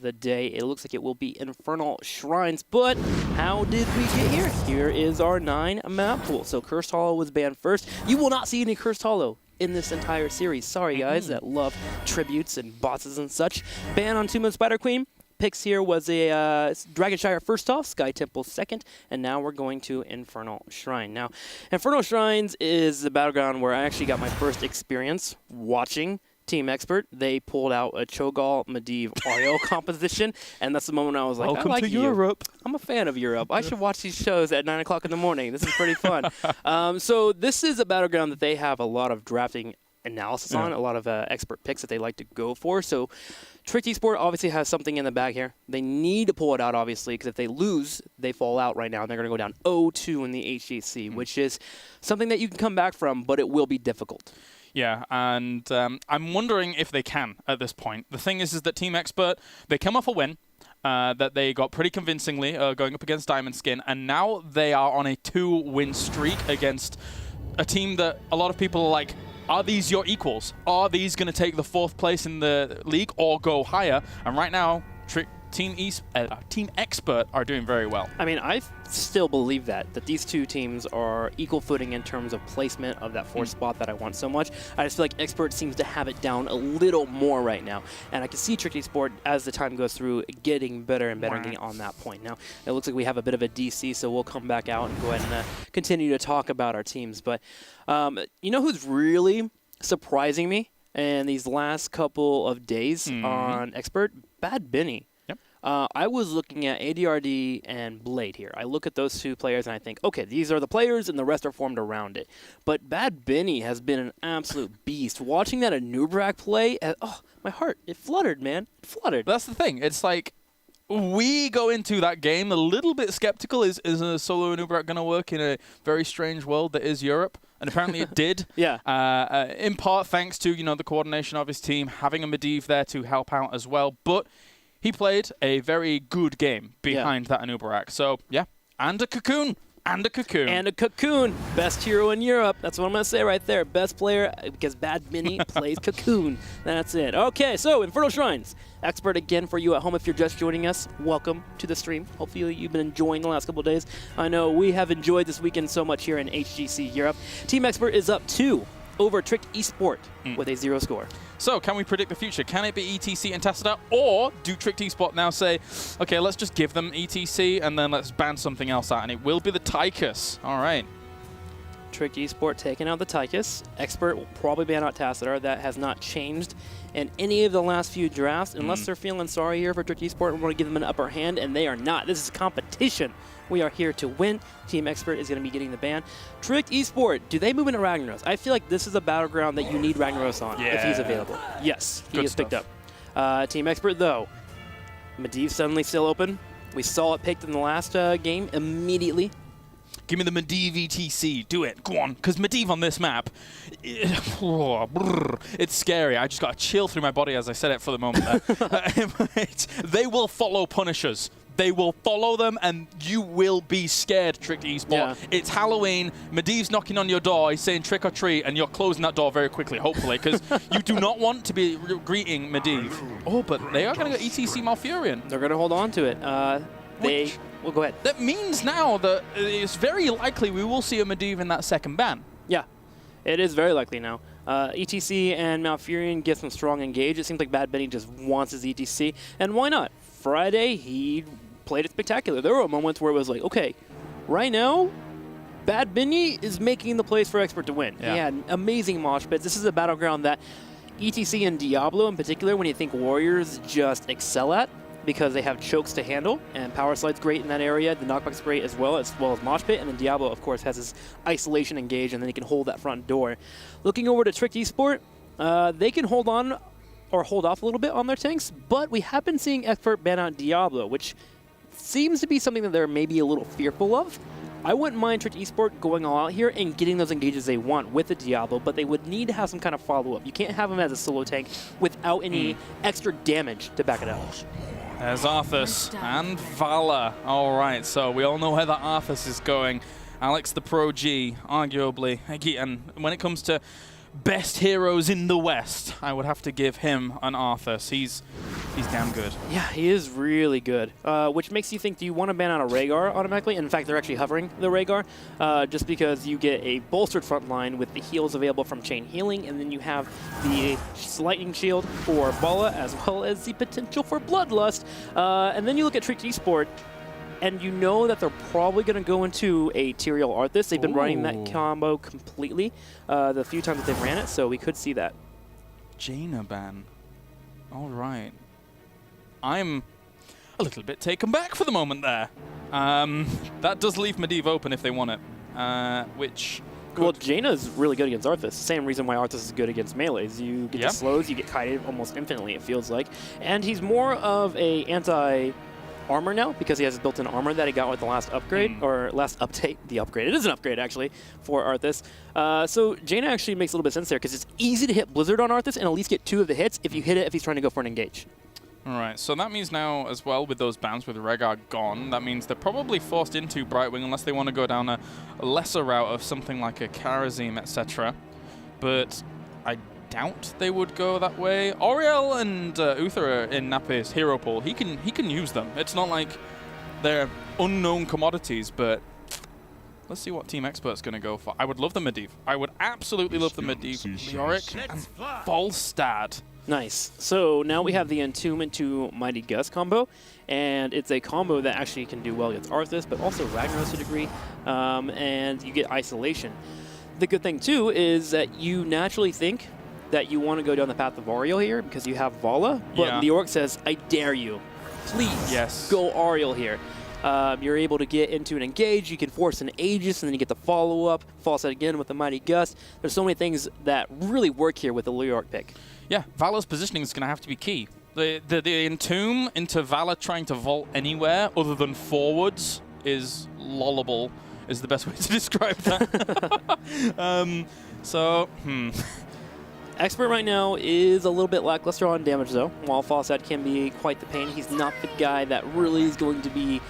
the day. It looks like it will be Infernal Shrines, but how did we get here? Here is our 9 map pool. So Cursed Hollow was banned first. You will not see any Cursed Hollow in this entire series. Sorry, guys that love tributes and bosses and such. Ban on Tomb of Spider Queen. Picks here was a Dragonshire first off, Sky Temple second, and now we're going to Infernal Shrine. Now, Infernal Shrines is the battleground where I actually got my first experience watching Team Expert. They pulled out a Cho'Gall Medivh Oreo composition, and that's the moment I was like, welcome I like to Europe. I'm a fan of Europe. I should watch these shows at 9 o'clock in the morning. This is pretty fun. So this is a battleground that they have a lot of drafting analysis on, a lot of expert picks that they like to go for. So Trick eSport obviously has something in the bag here. They need to pull it out, obviously, because if they lose, they fall out right now, and they're going to go down 0-2 in the HGC, which is something that you can come back from, but it will be difficult. Yeah, and I'm wondering if they can at this point. The thing is that Team Expert, they come off a win that they got pretty convincingly going up against Diamond Skin, and now they are on a 2-win streak against a team that a lot of people are like, are these your equals? Are these going to take the 4th place in the league or go higher? And right now, Team Expert are doing very well. I mean, I still believe that these two teams are equal footing in terms of placement of that 4th spot that I want so much. I just feel like Expert seems to have it down a little more right now. And I can see Trick eSport, as the time goes through, getting better and better, getting on that point. Now, it looks like we have a bit of a DC, so we'll come back out and go ahead and continue to talk about our teams. But you know who's really surprising me in these last couple of days on Expert? Bad Benny. I was looking at ADRD and Blade here. I look at those two players and I think, okay, these are the players and the rest are formed around it. But Bad Benny has been an absolute beast. Watching that Anubrak play, oh, my heart, it fluttered, man. It fluttered. That's the thing. It's like, we go into that game a little bit skeptical. Is a solo Anubrak going to work in a very strange world that is Europe? And apparently it did. Yeah. In part thanks to, the coordination of his team, having a Medivh there to help out as well. But he played a very good game behind that Anubrak. So, yeah, and a Cocoon. And a Cocoon. And a Cocoon. Best hero in Europe. That's what I'm going to say right there. Best player, because Bad Benny plays Cocoon. That's it. Okay, so Infernal Shrines. Expert again for you at home if you're just joining us. Welcome to the stream. Hopefully you've been enjoying the last couple of days. I know we have enjoyed this weekend so much here in HGC Europe. Team Expert is up 2 over Trick eSport with a 0 score. So, can we predict the future? Can it be ETC and Tassadar? Or do Trick eSport now say, okay, let's just give them ETC and then let's ban something else out? And it will be the Tychus. All right. Trick eSport taking out the Tychus. Expert will probably ban out Tassadar. That has not changed in any of the last few drafts, unless they're feeling sorry here for Trick eSport and want to give them an upper hand, and they are not. This is competition. We are here to win. Team Expert is going to be getting the ban. Trick eSport, do they move into Ragnaros? I feel like this is a battleground that you need Ragnaros on if he's available. Yes, he is picked up. Team Expert, though, Medivh suddenly still open. We saw it picked in the last game immediately. Give me the Medivh ETC. Do it. Go on. Because Medivh on this map, it's scary. I just got a chill through my body as I said it for the moment there. They will follow Punishers. They will follow them, and you will be scared, Trick eSport. Yeah. It's Halloween. Medivh's knocking on your door. He's saying trick or treat, and you're closing that door very quickly, hopefully, because you do not want to be greeting Medivh. Oh, but they are going to go ETC Malfurion. They're going to hold on to it. Well, go ahead. That means now that it's very likely we will see a Medivh in that second ban. Yeah, it is very likely now. ETC and Malfurion get some strong engage. It seems like Bad Benny just wants his ETC, and why not? Friday, he played it spectacular. There were moments where it was like, okay, right now, Bad Benny is making the place for Expert to win. Yeah. He had amazing mosh pits. This is a battleground that ETC and Diablo in particular, when you think Warriors just excel at, because they have chokes to handle, and Power Slide's great in that area. The knockback's great as well as Mosh Pit, and then Diablo, of course, has his isolation engage, and then he can hold that front door. Looking over to Trick eSport, they can hold on or hold off a little bit on their tanks, but we have been seeing Expert ban out Diablo, which seems to be something that they're maybe a little fearful of. I wouldn't mind Trick eSport going all out here and getting those engages they want with the Diablo, but they would need to have some kind of follow-up. You can't have him as a solo tank without any extra damage to back it up. There's Arthas and Vala. All right, so we all know where that Arthas is going. Alex the Pro G, arguably. And when it comes to best heroes in the West, I would have to give him an Arthas. He's damn good. Yeah, he is really good, which makes you think, do you want to ban out a Rhaegar automatically? In fact, they're actually hovering the Rhaegar, just because you get a bolstered front line with the heals available from Chain Healing, and then you have the Lightning Shield for Bala, as well as the potential for Bloodlust. And then you look at Tricked eSport, and you know that they're probably going to go into a Tyrael Arthas. They've been running that combo completely the few times that they've ran it, so we could see that. Jaina ban. All right. I'm a little bit taken back for the moment there. That does leave Medivh open if they want it, which... Well, Jaina's really good against Arthas. Same reason why Arthas is good against melees. You get the slows, you get kited almost infinitely, it feels like. And he's more of a anti-armor now because he has built-in armor that he got with the last upgrade, or last update. The upgrade. It is an upgrade, actually, for Arthas. So Jaina actually makes a little bit of sense there because it's easy to hit Blizzard on Arthas and at least get 2 of the hits if you hit it if he's trying to go for an engage. All right, so that means now as well with those bans with Rhaegar gone, that means they're probably forced into Brightwing unless they want to go down a lesser route of something like a Kharazim, etc. But I doubt they would go that way. Auriel and Uther are in Napi's hero pool. He can use them. It's not like they're unknown commodities, but let's see what Team Expert's going to go for. I would love the Medivh. I would absolutely love the Medivh. Leoric and Volstad. Nice. So now we have the Entomb into Mighty Gust combo, and it's a combo that actually can do well against Arthas, but also Ragnaros to a degree, and you get isolation. The good thing, too, is that you naturally think that you want to go down the path of Auriel here because you have Vala, but Leoric says, I dare you. Please go Auriel here. You're able to get into an engage, you can force an Aegis, and then you get the follow-up, false out again with the Mighty Gust. There's so many things that really work here with the Leoric pick. Yeah, Vala's positioning is going to have to be key. The Entomb into Vala trying to vault anywhere other than forwards is lollable, is the best way to describe that. Expert right now is a little bit lackluster on damage, though. While Falstad can be quite the pain, he's not the guy that really is going to be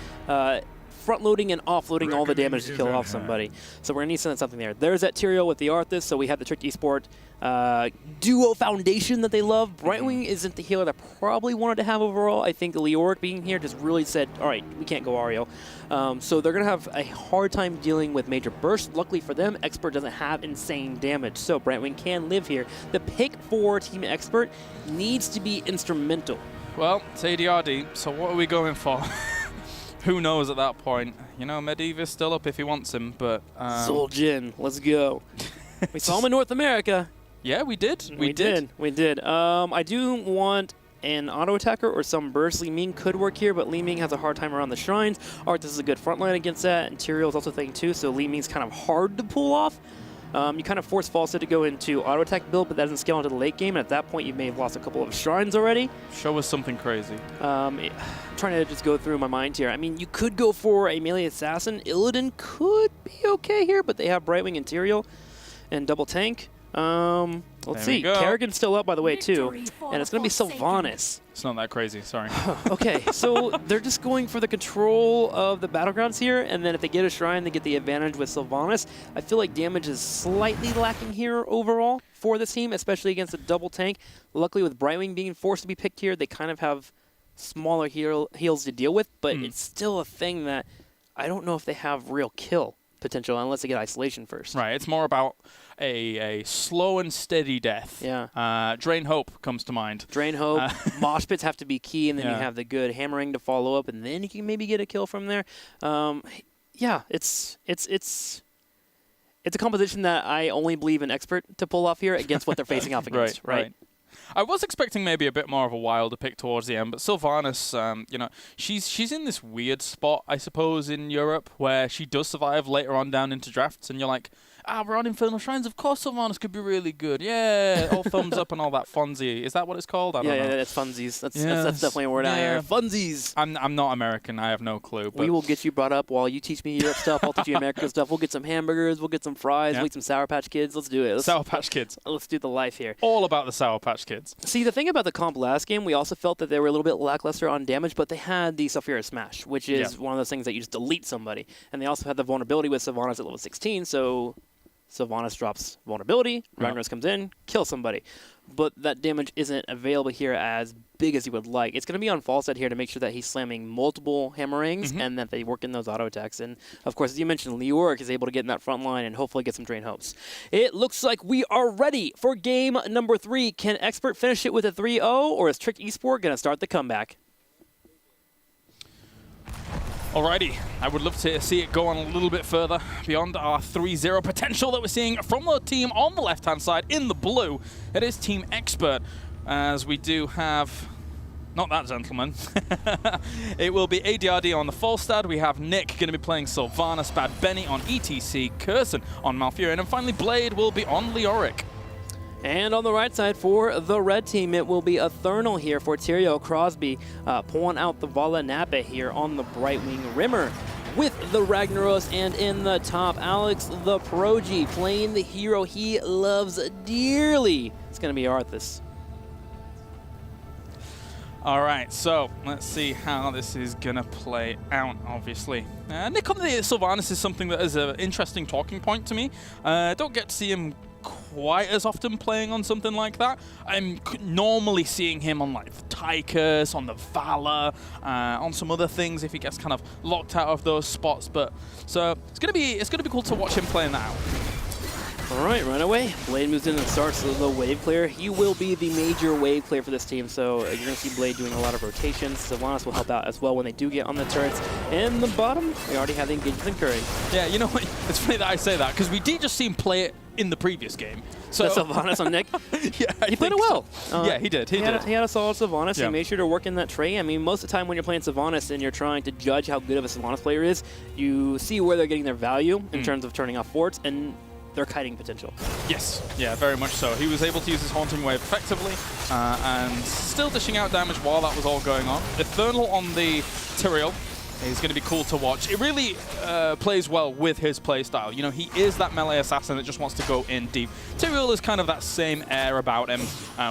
front-loading and offloading all the damage to kill off somebody. So we're going to need to send something there. There's that Tyrael with the Arthas, so we have the Tricked eSport duo foundation that they love. Brightwing isn't the healer that I probably wanted to have overall. I think the Leoric being here just really said, all right, we can't go Auriel. So they're going to have a hard time dealing with major bursts. Luckily for them, Expert doesn't have insane damage, so Brightwing can live here. The pick for Team Expert needs to be instrumental. Well, it's ADRD, so what are we going for? Who knows at that point? You know, Medivh is still up if he wants him, but... Soul Jin, let's go. We saw him in North America. Yeah, we did. We did. I do want an auto-attacker or some burst. Li Ming could work here, but Li Ming has a hard time around the shrines. Arthas is a good front line against that, and Tyrael is also a thing too, so Li Ming's kind of hard to pull off. You kind of force Falstad to go into auto-attack build, but that doesn't scale into the late game, and at that point you may have lost a couple of shrines already. Show us something crazy. I'm trying to just go through my mind here. I mean, you could go for a melee assassin. Illidan could be okay here, but they have Brightwing and Tyrael and double tank. Let's see. Kerrigan's still up, by the way, too. And it's going to be Sylvanas. It's not that crazy, sorry. Okay, so they're just going for the control of the battlegrounds here, and then if they get a shrine, they get the advantage with Sylvanas. I feel like damage is slightly lacking here overall for this team, especially against a double tank. Luckily, with Brightwing being forced to be picked here, they kind of have smaller heals to deal with, but it's still a thing that I don't know if they have real kill potential unless they get isolation first. Right, it's more about a slow and steady death. Yeah. Drain Hope comes to mind. Drain Hope. Mosh pits have to be key, and then you have the good hammering to follow up, and then you can maybe get a kill from there. Yeah, it's a composition that I only believe an Expert to pull off here against what they're facing off against. Right. I was expecting maybe a bit more of a wilder pick towards the end, but Sylvanas, you know, she's in this weird spot, I suppose, in Europe where she does survive later on down into drafts, and you're like, we're on Infernal Shrines. Of course Sylvanas could be really good. Yeah, all thumbs up and all that. Fonzie. Is that what it's called? I don't know. Yeah, that's funsies. That's definitely a word out here. Funsies. I'm not American. I have no clue. But we will get you brought up while you teach me Europe stuff. I'll teach you American stuff. We'll get some hamburgers. We'll get some fries. We'll eat some Sour Patch Kids. Let's do it. Sour Patch Kids. Let's do the life here. All about the Sour Patch Kids. See, the thing about the comp last game, we also felt that they were a little bit lackluster on damage, but they had the Sulfura Smash, which is one of those things that you just delete somebody. And they also had the vulnerability with Sylvanas at level 16, so Sylvanas drops vulnerability, Ragnaros comes in, kills somebody. But that damage isn't available here as big as you would like. It's going to be on Falstad here to make sure that he's slamming multiple hammerings and that they work in those auto attacks. And, of course, as you mentioned, Leoric is able to get in that front line and hopefully get some drain hopes. It looks like we are ready for game number 3. Can Expert finish it with a 3-0, or is Trick eSport going to start the comeback? Alrighty, I would love to see it go on a little bit further beyond our 3-0 potential that we're seeing from the team on the left-hand side in the blue. It is Team Expert, as we do have, not that gentleman, it will be ADRD on the Falstad. We have Nick going to be playing Sylvanas, Bad Benny on ETC, Curson on Malfurion, and finally Blade will be on Leoric. And on the right side for the red team, it will be a Thernal here for Tyrael Crosby, pulling out the Vala Napa here on the Brightwing Rimmer with the Ragnaros, and in the top, Alex the Progi playing the hero he loves dearly. It's going to be Arthas. All right, so let's see how this is going to play out, obviously. Nick on the Sylvanas is something that is an interesting talking point to me. Don't get to see him quite as often playing on something like that. I'm normally seeing him on like Tychus, on the Valor, on some other things if he gets kind of locked out of those spots. But so it's gonna be cool to watch him playing that out. All right, right away. Blade moves in and starts the wave clear. He will be the major wave clear for this team, so you're going to see Blade doing a lot of rotations. Sylvanas will help out as well when they do get on the turrets. In the bottom, we already have the engagements occurring. Yeah, you know what? It's funny that I say that, because we did just see him play it in the previous game. So Sylvanas on Nick. Yeah, he played it well. So. Yeah, he did. He had a solid Sylvanas. Yeah. He made sure to work in that tray. I mean, most of the time when you're playing Sylvanas and you're trying to judge how good of a Sylvanas player is, you see where they're getting their value in terms of turning off forts and their kiting potential. Yes, yeah, very much so. He was able to use his Haunting Wave effectively and still dishing out damage while that was all going on. Eternal on the Tyrael is going to be cool to watch. It really plays well with his playstyle. You know, he is that melee assassin that just wants to go in deep. Tyrael is kind of that same air about him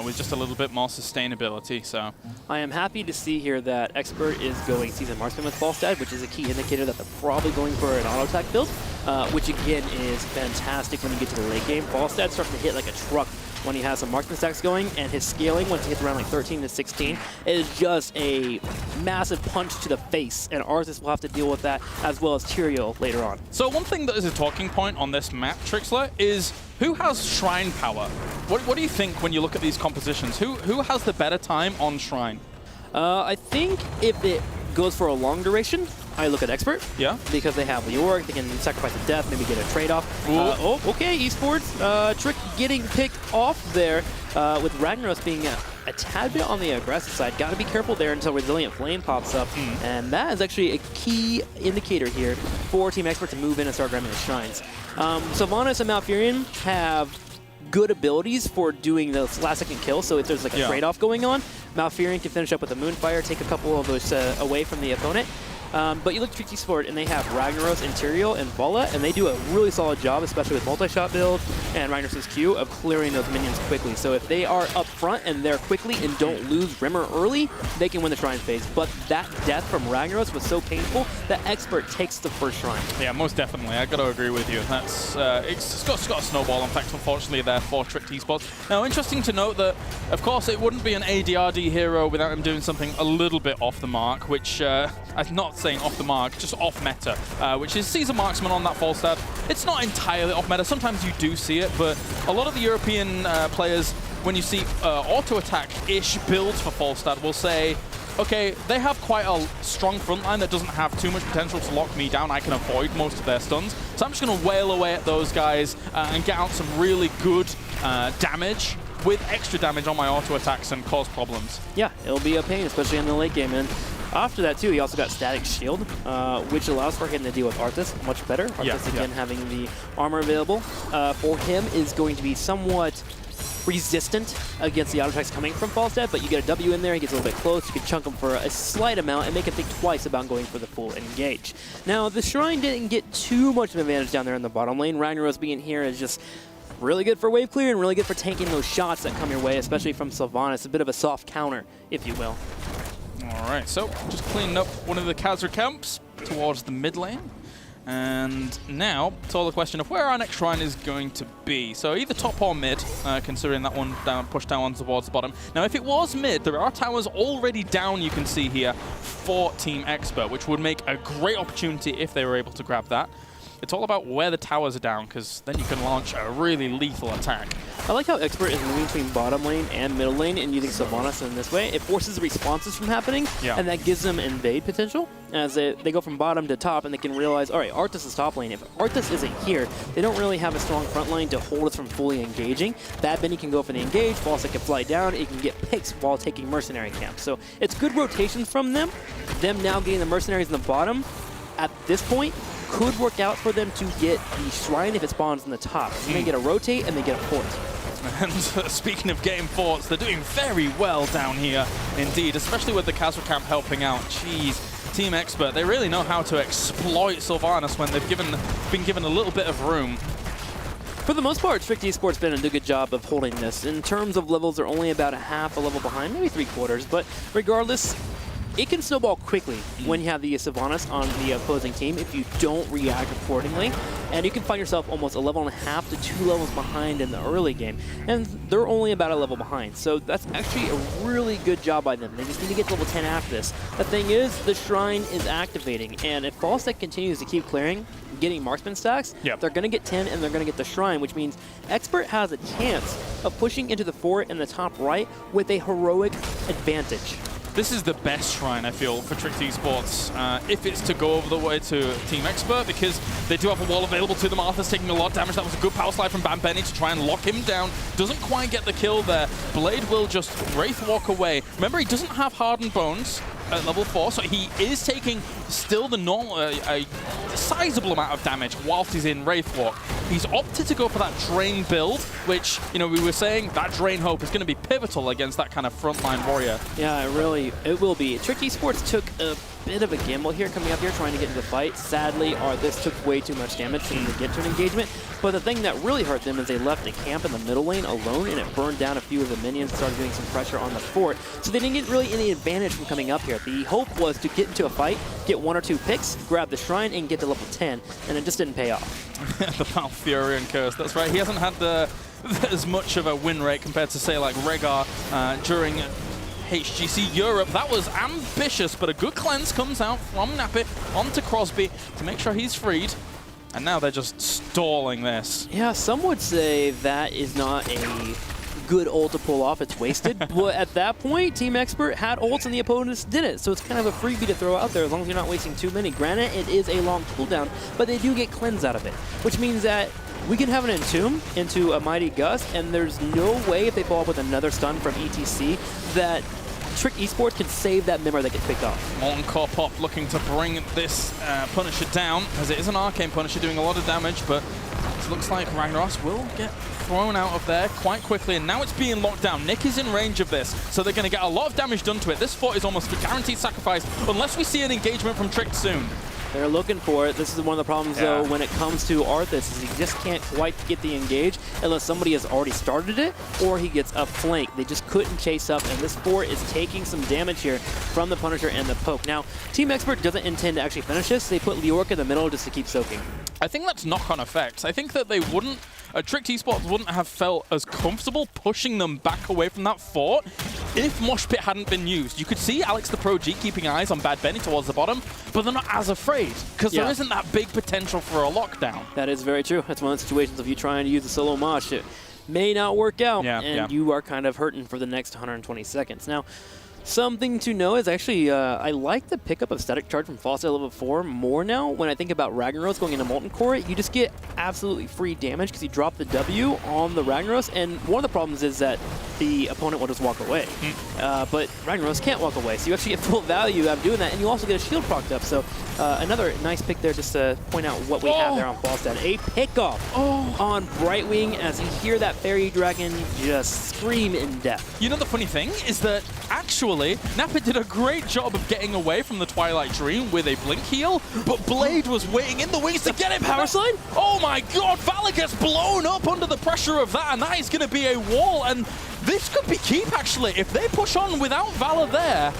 with just a little bit more sustainability. So I am happy to see here that Expert is going Seasoned Marksman with Falstad, which is a key indicator that they're probably going for an auto attack build, which again is fantastic when you get to the late game. Falstad starts to hit like a truck when he has some marksman stacks going, and his scaling, once he hits around like 13 to 16, is just a massive punch to the face, and Arthas will have to deal with that, as well as Tyrael later on. So one thing that is a talking point on this map, Trixler, is who has Shrine power? What do you think when you look at these compositions? Who has the better time on Shrine? I think if it goes for a long duration, I look at Expert. Yeah. Because they have Leoric, they can sacrifice a death, maybe get a trade-off. Oh, okay, eSports. Trick getting picked off there with Ragnaros being a tad bit on the aggressive side. Got to be careful there until Resilient Flame pops up. And that is actually a key indicator here for Team Expert to move in and start grabbing the shrines. Sylvanas and Malfurion have good abilities for doing those last-second kills, so if there's like a trade-off going on, Malfurion can finish up with a Moonfire, take a couple of those away from the opponent. But you look at Trick eSport, and they have Ragnaros, Interior, and Vala, and they do a really solid job, especially with multi-shot build and Ragnaros' Q, of clearing those minions quickly. So if they are up front and they're quickly and don't lose Rimmer early, they can win the Shrine phase. But that death from Ragnaros was so painful that Expert takes the first Shrine. Yeah, most definitely. I got to agree with you. That's it's got a snowball effect, unfortunately, there for Trick eSports. Now, interesting to note that, of course, it wouldn't be an ADRD hero without him doing something a little bit off the mark, which I'm not saying off the mark, just off meta, which is Seasoned Marksman on that Falstad. It's not entirely off meta. Sometimes you do see it, but a lot of the European players, when you see auto attack-ish builds for Falstad, will say, okay, they have quite a strong front line that doesn't have too much potential to lock me down. I can avoid most of their stuns. So I'm just going to wail away at those guys and get out some really good damage with extra damage on my auto attacks and cause problems. Yeah, it'll be a pain, especially in the late game. And after that, too, he also got Static Shield, which allows for him to deal with Arthas much better. Arthas, again, having the armor available for him is going to be somewhat resistant against the auto attacks coming from Falstad, but you get a W in there, he gets a little bit close, you can chunk him for a slight amount and make him think twice about going for the full engage. Now, the Shrine didn't get too much of an advantage down there in the bottom lane. Ragnaros being here is just really good for wave clear and really good for tanking those shots that come your way, especially from Sylvanas. A bit of a soft counter, if you will. All right, so just cleaning up one of the Khazra camps towards the mid lane. And now it's all a question of where our next shrine is going to be. So either top or mid, considering that one down, pushed down towards the bottom. Now, if it was mid, there are towers already down, you can see here, for Team Expert, which would make a great opportunity if they were able to grab that. It's all about where the towers are down, because then you can launch a really lethal attack. I like how Expert is moving between bottom lane and middle lane and using Sylvanas in this way. It forces responses from happening, and that gives them invade potential. As they go from bottom to top, and they can realize, all right, Arthas is top lane. If Arthas isn't here, they don't really have a strong front line to hold us from fully engaging. Bad Benny can go for the engage, Fallout can fly down, it can get picks while taking mercenary camps. So it's good rotations from them. Them now getting the mercenaries in the bottom, at this point, could work out for them to get the shrine if it spawns in the top. So they get a rotate and they get a fort. And speaking of game forts, they're doing very well down here indeed, especially with the Castle Camp helping out. Jeez, Team Expert, they really know how to exploit Sylvanas when they've been given a little bit of room. For the most part, Strict Esports been a good job of holding this. In terms of levels, they're only about a half a level behind, maybe 3/4, but regardless, it can snowball quickly when you have the Sylvanas on the opposing team if you don't react accordingly. And you can find yourself almost 1.5 to 2 levels behind in the early game. And they're only about a level behind. So that's actually a really good job by them. They just need to get to level 10 after this. The thing is, the Shrine is activating. And if Falstech continues to keep clearing, getting marksman stacks, they're going to get 10 and they're going to get the Shrine, which means Expert has a chance of pushing into the fort in the top right with a heroic advantage. This is the best shrine, I feel, for Tricked Esports, if it's to go over the way to Team Expert, because they do have a wall available to them. Arthur's taking a lot of damage. That was a good power slide from Bad Benny to try and lock him down. Doesn't quite get the kill there. Blade will just Wraith walk away. Remember, he doesn't have hardened bones at level 4, so he is taking still the normal, a sizable amount of damage whilst he's in Wraith Walk. He's opted to go for that Drain build, which, you know, we were saying that Drain Hope is going to be pivotal against that kind of frontline warrior. Yeah, it will be. Tricked Esports took a bit of a gamble here coming up here trying to get into the fight. Sadly, this took way too much damage for them to get to an engagement. But the thing that really hurt them is they left a camp in the middle lane alone, and it burned down a few of the minions, started getting some pressure on the fort. So they didn't get really any advantage from coming up here. The hope was to get into a fight, get 1 or 2 picks, grab the shrine, and get to level 10, and it just didn't pay off. The Malfurion curse, that's right. He hasn't had as much of a win rate compared to, say, like Rhaegar during HGC Europe. That was ambitious, but a good cleanse comes out from Nappy onto Crosby to make sure he's freed. And now they're just stalling this. Yeah, some would say that is not a good ult to pull off. It's wasted. But at that point, Team Expert had ults and the opponents didn't. So it's kind of a freebie to throw out there as long as you're not wasting too many. Granted, it is a long cooldown, but they do get cleanse out of it, which means that we can have an Entomb into a Mighty Gust, and there's no way if they follow up with another stun from ETC that Tricked Esports can save that member that gets picked off. Molten Core Pop looking to bring this Punisher down, as it is an Arcane Punisher doing a lot of damage, but it looks like Ragnaros will get thrown out of there quite quickly, and now it's being locked down. Nick is in range of this, so they're going to get a lot of damage done to it. This fort is almost a guaranteed sacrifice, unless we see an engagement from Tricked soon. They're looking for it. This is one of the problems, though, when it comes to Arthas, is he just can't quite get the engage unless somebody has already started it or he gets a flank. They just couldn't chase up, and this fort is taking some damage here from the Punisher and the Poke. Now, Team Expert doesn't intend to actually finish this. They put Leoric in the middle just to keep soaking. I think that's knock-on effects. I think that they wouldn't, Tricked Esports wouldn't have felt as comfortable pushing them back away from that fort if Mosh Pit hadn't been used. You could see Alex the Pro G keeping eyes on Bad Benny towards the bottom, but they're not as afraid because there isn't that big potential for a lockdown. That is very true. That's one of the situations of you trying to use a solo Mosh, it may not work out, and you are kind of hurting for the next 120 seconds. Now, something to know is actually, I like the pickup of Static Charge from Falstech level 4 more now. When I think about Ragnaros going into Molten Core, you just get absolutely free damage because you drop the W on the Ragnaros, and one of the problems is that the opponent will just walk away. But Ragnaros can't walk away, so you actually get full value out of doing that, and you also get a shield procced up. So another nice pick there just to point out what we have there on Falstech. A pickoff on Brightwing as you hear that Fairy Dragon just scream in death. You know, the funny thing is that actually, Nappa did a great job of getting away from the Twilight Dream with a blink heal, but Blade was waiting in the wings to get it. Power slide? Oh my god, Valor gets blown up under the pressure of that, and that is going to be a wall, and this could be keep actually. If they push on without Valor there,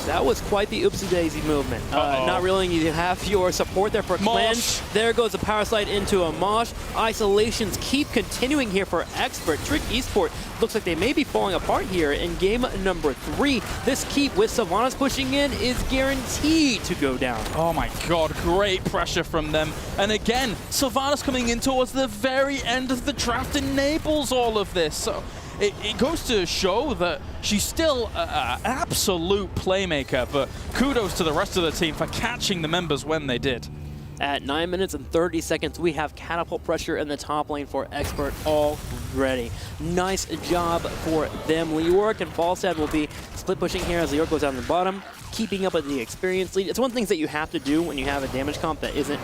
That was quite the oopsie-daisy movement. Not realizing you have your support there for cleanse. There goes the power slide into a mosh. Isolations keep continuing here for Expert. Trick eSport looks like they may be falling apart here in game number 3. This keep with Sylvanas pushing in is guaranteed to go down. Oh my god, great pressure from them. And again, Sylvanas coming in towards the very end of the draft enables all of this. So it goes to show that she's still an absolute playmaker, but kudos to the rest of the team for catching the members when they did. At 9 minutes and 30 seconds, we have catapult pressure in the top lane for Expert already. Nice job for them. Leoric and Falstad will be split pushing here as Leoric goes down the bottom, keeping up with the experience lead. It's one of the things that you have to do when you have a damage comp that isn't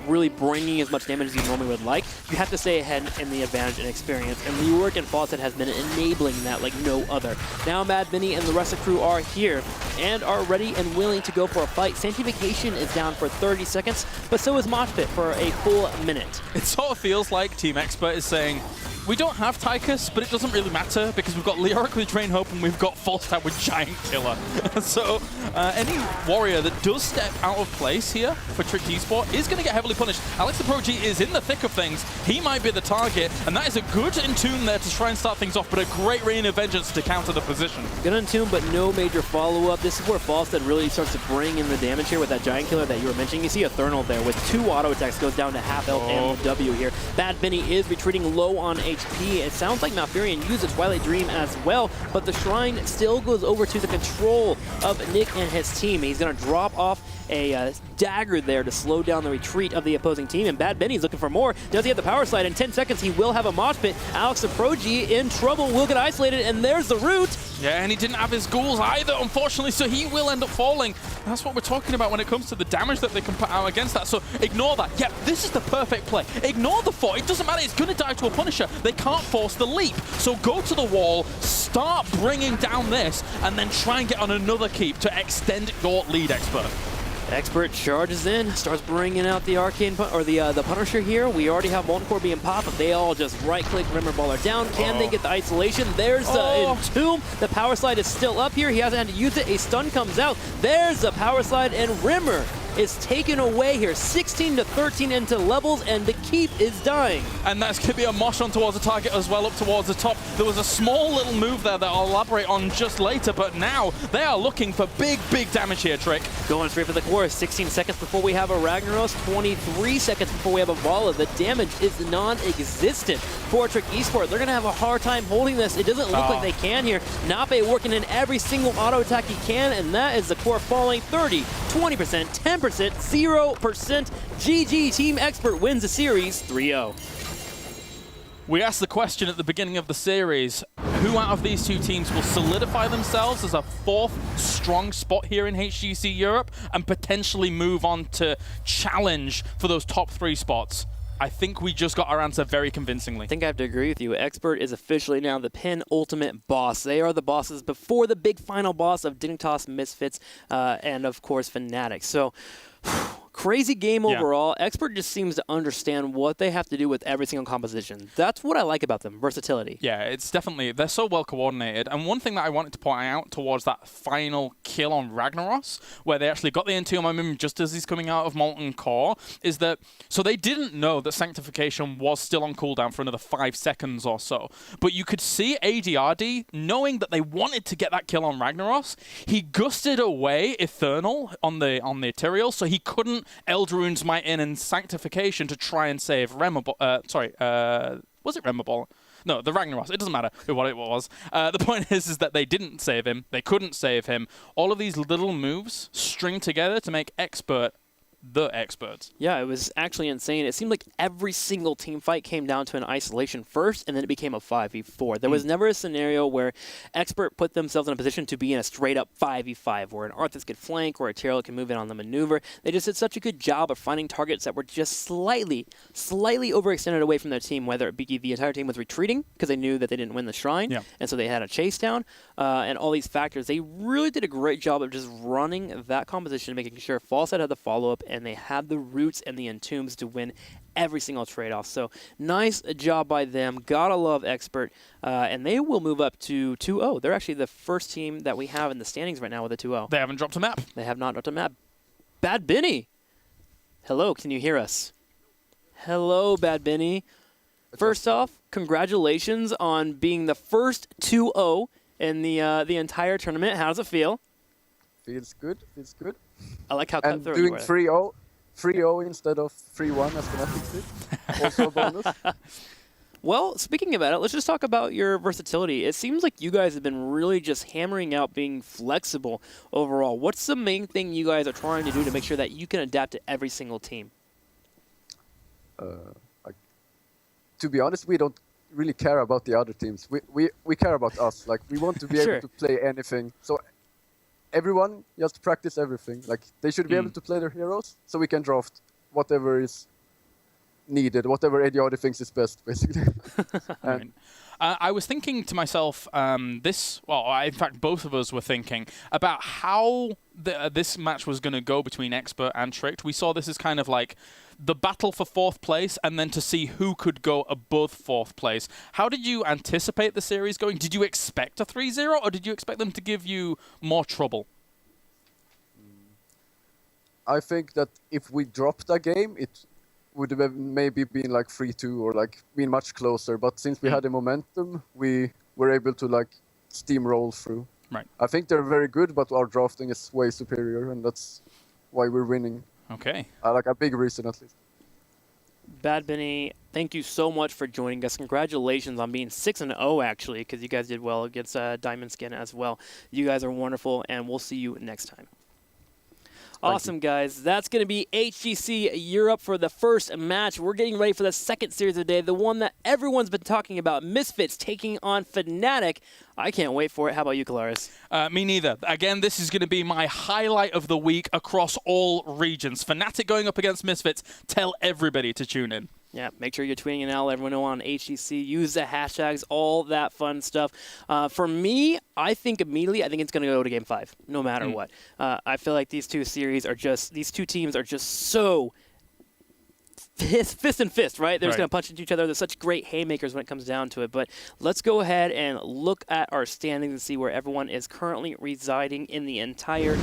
really bringing as much damage as you normally would like. You have to stay ahead in the advantage and experience, and Leoric and Falstad has been enabling that like no other. Now Mad Vinny and the rest of the crew are here and are ready and willing to go for a fight. Sanctification is down for 30 seconds, but so is Mosh Pit for a full minute. It sort of feels like Team Expert is saying, we don't have Tychus, but it doesn't really matter because we've got Leoric with Drain Hope and we've got Falstad with Giant Killer. So any warrior that does step out of place here for Trick eSport is going to get heavily punished. Alex the Prodigy is in the thick of things. He might be the target, and that is a good Entomb there to try and start things off, but a great Rain of Vengeance to counter the position. Good Entomb, but no major follow-up. This is where Falstad really starts to bring in the damage here with that Giant Killer that you were mentioning. You see a Thermal there with 2 auto attacks, goes down to half health and W here. Bad Vinny is retreating low on HP. It sounds like Malfurion used a Twilight Dream as well, but the Shrine still goes over to the control of Nick and his team. He's going to drop off a dagger there to slow down the retreat of the opposing team, and Bad Benny's looking for more. Does he have the power slide? In 10 seconds, he will have a mosh pit. Alex the Prodigy in trouble, will get isolated, and there's the root. Yeah, and he didn't have his ghouls either, unfortunately, so he will end up falling. That's what we're talking about when it comes to the damage that they can put out against that, so ignore that. Yeah, this is the perfect play. Ignore the fort. It doesn't matter. It's going to die to a Punisher. They can't force the leap. So go to the wall, start bringing down this, and then try and get on another keep to extend your lead, Expert. Expert charges in, starts bringing out the Arcane or the Punisher here. We already have Molten Core being popped, but they all just right-click Rimmer Baller down. Can they get the isolation? There's the Entomb. The power slide is still up here. He hasn't had to use it. A stun comes out. There's the power slide, and Rimmer is taken away here. 16 to 13 into levels, and the keep is dying. And that's going to be a mosh on towards the target as well, up towards the top. There was a small little move there that I'll elaborate on just later, but now they are looking for big, big damage here, Trick. Going straight for the core. 16 seconds before we have a Ragnaros, 23 seconds before we have a Vala. The damage is non-existent for Trick eSport. They're going to have a hard time holding this. It doesn't look like they can here. Nape working in every single auto attack he can, and that is the core falling 30, 20%, 10%, 0%. GG, Team Expert wins the series 3-0. We asked the question at the beginning of the series, who out of these two teams will solidify themselves as a 4th strong spot here in HGC Europe and potentially move on to challenge for those top 3 spots? I think we just got our answer very convincingly. I think I have to agree with you. Expert is officially now the penultimate boss. They are the bosses before the big final boss of Dignitas, Misfits, and of course Fnatic. So crazy game overall. Expert just seems to understand what they have to do with every single composition. That's what I like about them, versatility. Yeah, it's definitely, they're so well coordinated. And one thing that I wanted to point out towards that final kill on Ragnaros, where they actually got the Entomb on him just as he's coming out of Molten Core, is that, so they didn't know that Sanctification was still on cooldown for another 5 seconds or so. But you could see ADRD, knowing that they wanted to get that kill on Ragnaros, he gusted away Eternal on the Ethereal, so he couldn't Eldraune's Might in and Sanctification to try and save Remabol. Was it Remabol? No, the Ragnaros. It doesn't matter what it was. The point is that they didn't save him. They couldn't save him. All of these little moves string together to make Expert the experts. Yeah, it was actually insane. It seemed like every single team fight came down to an isolation first, and then it became a 5v4. There was never a scenario where Expert put themselves in a position to be in a straight-up 5v5, where an Arthas could flank or a Tyrael can move in on the maneuver. They just did such a good job of finding targets that were just slightly overextended away from their team, whether it be the entire team was retreating because they knew that they didn't win the Shrine, and so they had a chase down, and all these factors. They really did a great job of just running that composition, making sure Falstad had the follow-up, and they have the roots and the entombs to win every single trade-off. So nice job by them. Gotta love Expert. And they will move up to 2-0. They're actually the first team that we have in the standings right now with a 2-0. They haven't dropped a map. They have not dropped a map. Bad Benny. Hello, can you hear us? Hello, Bad Benny. First off, congratulations on being the first 2-0 in the entire tournament. How does it feel? Feels good. Feels good. I like how And cutthroat doing you were. 3-0 instead of 3-1 as Fnatic did. Also a bonus. Well, speaking about it, let's just talk about your versatility. It seems like you guys have been really just hammering out being flexible overall. What's the main thing you guys are trying to do to make sure that you can adapt to every single team? To be honest, we don't really care about the other teams. We care about us. Like, we want to be Sure. able to play anything. So everyone just practice everything. Like, they should be able to play their heroes, so we can draft whatever is needed, whatever ADR thinks is best, basically. And I was thinking to myself, in fact, both of us were thinking about how this match was going to go between Expert and Tricked. We saw this as kind of like the battle for 4th place, and then to see who could go above 4th place. How did you anticipate the series going? Did you expect a 3-0, or did you expect them to give you more trouble? I think that if we dropped a game, it would have maybe been like 3-2 or like been much closer. But since we had the momentum, we were able to like steamroll through. Right. I think they're very good, but our drafting is way superior, and that's why we're winning. Okay. Like a big reason, at least. Bad Benny, thank you so much for joining us. Congratulations on being 6-0, actually, because you guys did well against Diamond Skin as well. You guys are wonderful, and we'll see you next time. Awesome, guys. That's going to be HGC Europe for the first match. We're getting ready for the second series of the day, the one that everyone's been talking about, Misfits taking on Fnatic. I can't wait for it. How about you, Kalaris? Me neither. Again, this is going to be my highlight of the week across all regions. Fnatic going up against Misfits. Tell everybody to tune in. Yeah, make sure you're tweeting and let everyone know on HGC. Use the hashtags, all that fun stuff. For me, I think immediately, I think it's going to go to Game 5, no matter what. I feel like these two teams are just so fist and fist, right? They're just going to punch into each other. They're such great haymakers when it comes down to it. But let's go ahead and look at our standings and see where everyone is currently residing in the entire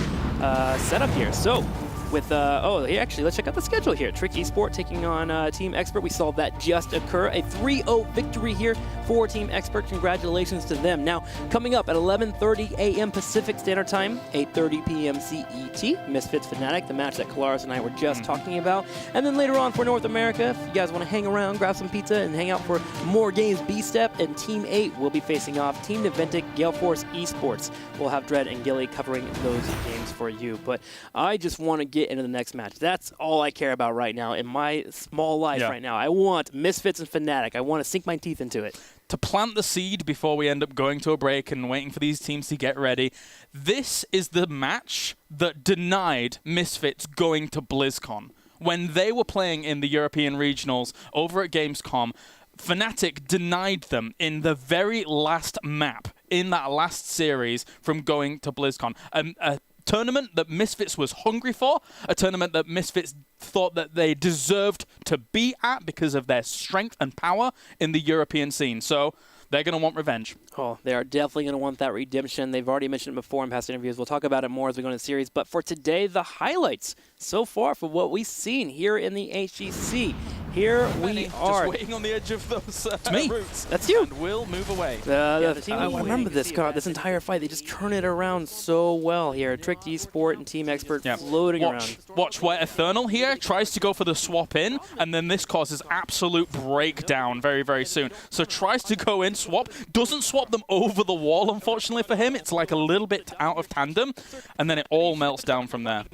setup here. So, actually, let's check out the schedule here. Trick eSport taking on Team Expert. We saw that just occur. A 3-0 victory here for Team Expert. Congratulations to them. Now, coming up at 11:30 a.m. Pacific Standard Time, 8:30 p.m. CET, Misfits Fnatic, the match that Kalaris and I were just talking about. And then later on for North America, if you guys want to hang around, grab some pizza, and hang out for more games, B-Step and Team 8 will be facing off Team Naventic, Gale Force eSports. We'll have Dread and Gilly covering those games for you. But I just want to get into the next match. That's all I care about right now in my small life right now. I want Misfits and Fnatic. I want to sink my teeth into it. To plant the seed before we end up going to a break and waiting for these teams to get ready, this is the match that denied Misfits going to BlizzCon. When they were playing in the European regionals over at Gamescom, Fnatic denied them in the very last map in that last series from going to BlizzCon. A tournament that Misfits was hungry for, a tournament that Misfits thought that they deserved to be at because of their strength and power in the European scene. So they're going to want revenge. Oh, they are definitely going to want that redemption. They've already mentioned it before in past interviews. We'll talk about it more as we go into the series. But for today, the highlights so far for what we've seen here in the HGC. Here we are. Just waiting on the edge of those roots. That's you. And we'll move away. I remember this entire fight. They just turn it around so well here. Tricked eSport and Team Expert floating around. Watch where Eternal here tries to go for the swap in, and then this causes absolute breakdown very, very soon. So tries to go in, swap, doesn't swap them over the wall, unfortunately for him. It's like a little bit out of tandem, and then it all melts down from there.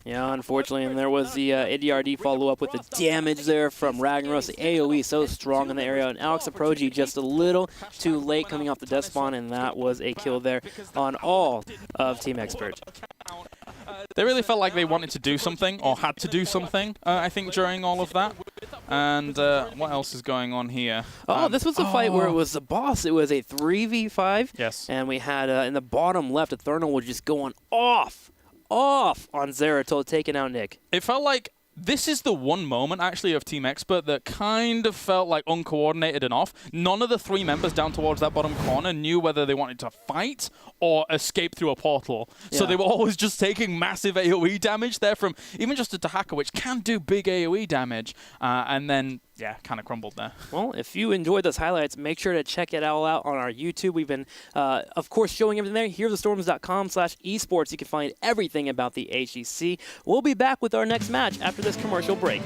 Yeah, unfortunately, and there was the ADRD follow-up with the damage there from Ragnaros. The AoE so strong in the area, and Alex Aproji just a little too late coming off the death spawn, and that was a kill there on all of Team Expert. They really felt like they wanted to do something, or had to do something, I think, during all of that. And what else is going on here? This was a fight where it was the boss. It was a 3v5. Yes. And we had, in the bottom left, Eternal was just going off off on Zeratul taking out Nick. It felt like this is the one moment, actually, of Team Expert that kind of felt like uncoordinated and off. None of the 3 members down towards that bottom corner knew whether they wanted to fight or escape through a portal. So they were always just taking massive AoE damage there from even just a Dahaka, which can do big AoE damage, and then, yeah, kind of crumbled there. Well, if you enjoyed those highlights, make sure to check it all out on our YouTube. We've been, of course, showing everything there. HearTheStorms.com/esports. You can find everything about the HGC. We'll be back with our next match after this commercial break.